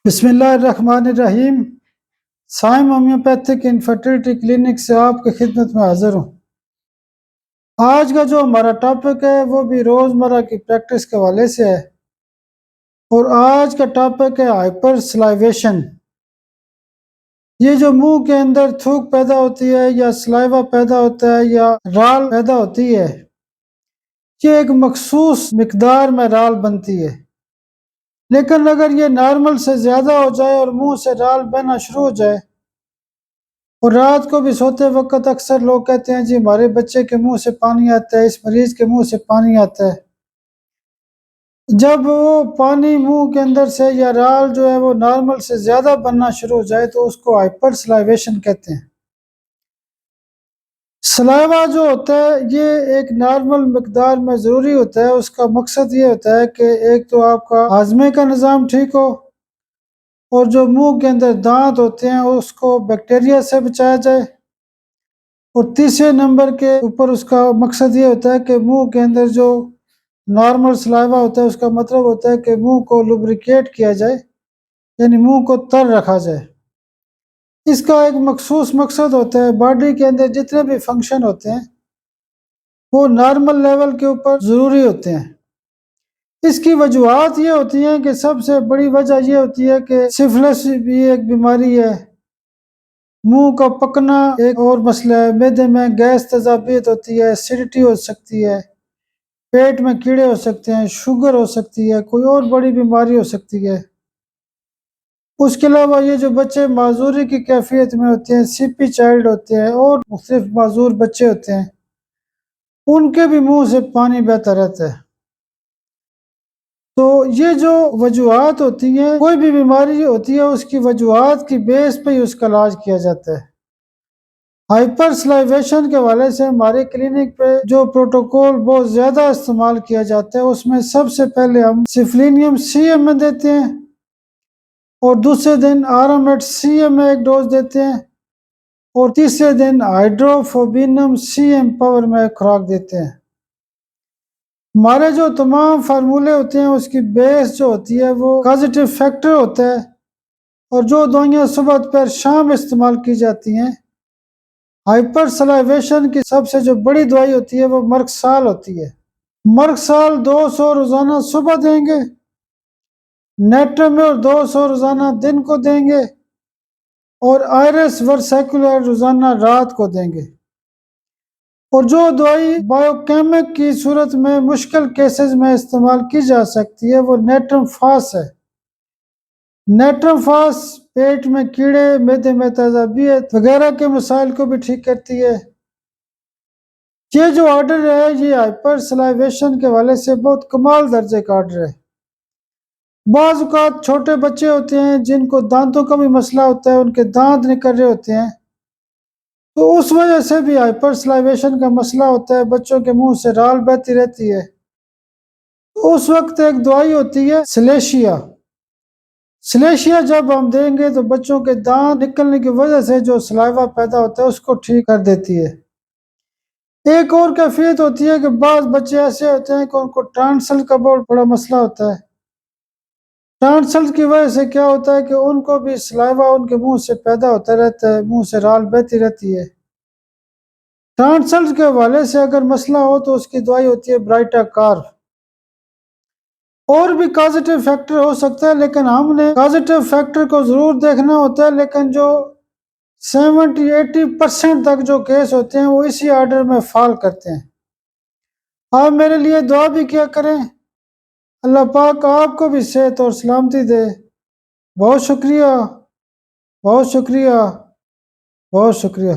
بسم اللہ الرحمن الرحیم۔ سائم ہومیوپیتھک انفرٹیلٹی کلینک سے آپ کی خدمت میں حاضر ہوں۔ آج کا جو ہمارا ٹاپک ہے وہ بھی روزمرہ کی پریکٹس کے حوالے سے ہے، اور آج کا ٹاپک ہے ہائپر سلائیویشن۔ یہ جو منہ کے اندر تھوک پیدا ہوتی ہے یا سلائیوا پیدا ہوتا ہے یا رال پیدا ہوتی ہے، یہ ایک مخصوص مقدار میں رال بنتی ہے، لیکن اگر یہ نارمل سے زیادہ ہو جائے اور منہ سے رال بہنا شروع ہو جائے، اور رات کو بھی سوتے وقت اکثر لوگ کہتے ہیں جی ہمارے بچے کے منہ سے پانی آتا ہے، اس مریض کے منہ سے پانی آتا ہے، جب وہ پانی منہ کے اندر سے یا رال جو ہے وہ نارمل سے زیادہ بننا شروع ہو جائے تو اس کو ہائپر سلائیویشن کہتے ہیں۔ سلائیوا جو ہوتا ہے یہ ایک نارمل مقدار میں ضروری ہوتا ہے۔ اس کا مقصد یہ ہوتا ہے کہ ایک تو آپ کا ہاضمے کا نظام ٹھیک ہو، اور جو منہ کے اندر دانت ہوتے ہیں اس کو بیکٹیریا سے بچایا جائے، اور تیسرے نمبر کے اوپر اس کا مقصد یہ ہوتا ہے کہ منہ کے اندر جو نارمل سلائیوا ہوتا ہے اس کا مطلب ہوتا ہے کہ منہ کو لوبریکیٹ کیا جائے، یعنی منہ کو تر رکھا جائے۔ اس کا ایک مخصوص مقصد ہوتا ہے، باڈی کے اندر جتنے بھی فنکشن ہوتے ہیں وہ نارمل لیول کے اوپر ضروری ہوتے ہیں۔ اس کی وجوہات یہ ہوتی ہیں کہ سب سے بڑی وجہ یہ ہوتی ہے کہ سفلس بھی ایک بیماری ہے، منہ کا پکنا ایک اور مسئلہ ہے، معدے میں گیس تیزابیت ہوتی ہے، ایسیڈیٹی ہو سکتی ہے، پیٹ میں کیڑے ہو سکتے ہیں، شوگر ہو سکتی ہے، کوئی اور بڑی بیماری ہو سکتی ہے۔ اس کے علاوہ یہ جو بچے معذوری کی کیفیت میں ہوتے ہیں، سی پی چائلڈ ہوتے ہیں اور مختلف معذور بچے ہوتے ہیں، ان کے بھی منہ سے پانی بہتا رہتا ہے۔ تو یہ جو وجوہات ہوتی ہیں، کوئی بھی بیماری ہوتی ہے اس کی وجوہات کی بیس پہ ہی اس کا علاج کیا جاتا ہے۔ ہائپر سلائیویشن کے حوالے سے ہمارے کلینک پہ جو پروٹوکول بہت زیادہ استعمال کیا جاتا ہے اس میں سب سے پہلے ہم سفلینیم سی ایم میں دیتے ہیں، اور دوسرے دن آرامٹ سی ایم میں ایک ڈوز دیتے ہیں، اور تیسرے دن ہائیڈروفوبینم سی ایم پاور میں ایک خوراک دیتے ہیں۔ ہمارے جو تمام فارمولے ہوتے ہیں اس کی بیس جو ہوتی ہے وہ کازیٹیو فیکٹر ہوتا ہے، اور جو دوائیاں صبح دوپہر شام استعمال کی جاتی ہیں، ہائپر سلائیویشن کی سب سے جو بڑی دوائی ہوتی ہے وہ مرکسال ہوتی ہے۔ مرکسال 200 روزانہ صبح دیں گے، نیٹرم اور 200 روزانہ دن کو دیں گے، اور آئرس ورسیکولر روزانہ رات کو دیں گے۔ اور جو دوائی بایوکیمک کی صورت میں مشکل کیسز میں استعمال کی جا سکتی ہے وہ نیٹرم فاس ہے۔ نیٹرم فاس پیٹ میں کیڑے، معدے میں تیزابیت وغیرہ کے مسائل کو بھی ٹھیک کرتی ہے۔ یہ جو آرڈر ہے یہ ہائپر سلائیویشن کے حوالے سے بہت کمال درجے کا آرڈر ہے۔ بعض اوقات چھوٹے بچے ہوتے ہیں جن کو دانتوں کا بھی مسئلہ ہوتا ہے، ان کے دانت نکل رہے ہوتے ہیں، تو اس وجہ سے بھی ہائپر سلائیویشن کا مسئلہ ہوتا ہے، بچوں کے منہ سے رال بہتی رہتی ہے۔ اس وقت ایک دوائی ہوتی ہے سلیشیا۔ سلیشیا جب ہم دیں گے تو بچوں کے دانت نکلنے کی وجہ سے جو سلائیوا پیدا ہوتا ہے اس کو ٹھیک کر دیتی ہے۔ ایک اور کیفیت ہوتی ہے کہ بعض بچے ایسے ہوتے ہیں کہ ان کو ٹرانسل کا بہت بڑا مسئلہ ہوتا ہے۔ ٹرانسل کی وجہ سے کیا ہوتا ہے کہ ان کو بھی سلائیوا ان کے منہ سے پیدا ہوتا رہتا ہے، منہ سے رال بہتی رہتی ہے۔ ٹرانسل کے حوالے سے اگر مسئلہ ہو تو اس کی دوائی ہوتی ہے برائٹا کارب۔ اور بھی کازیٹیو فیکٹر ہو سکتا ہے، لیکن ہم نے کازیٹیو فیکٹر کو ضرور دیکھنا ہوتا ہے، لیکن جو 70-80% تک جو کیس ہوتے ہیں وہ اسی آرڈر میں فال کرتے ہیں۔ آپ میرے لیے دعا بھی کیا کریں، اللہ پاک آپ کو بھی صحت اور سلامتی دے۔ بہت شکریہ، بہت شکریہ، بہت شکریہ۔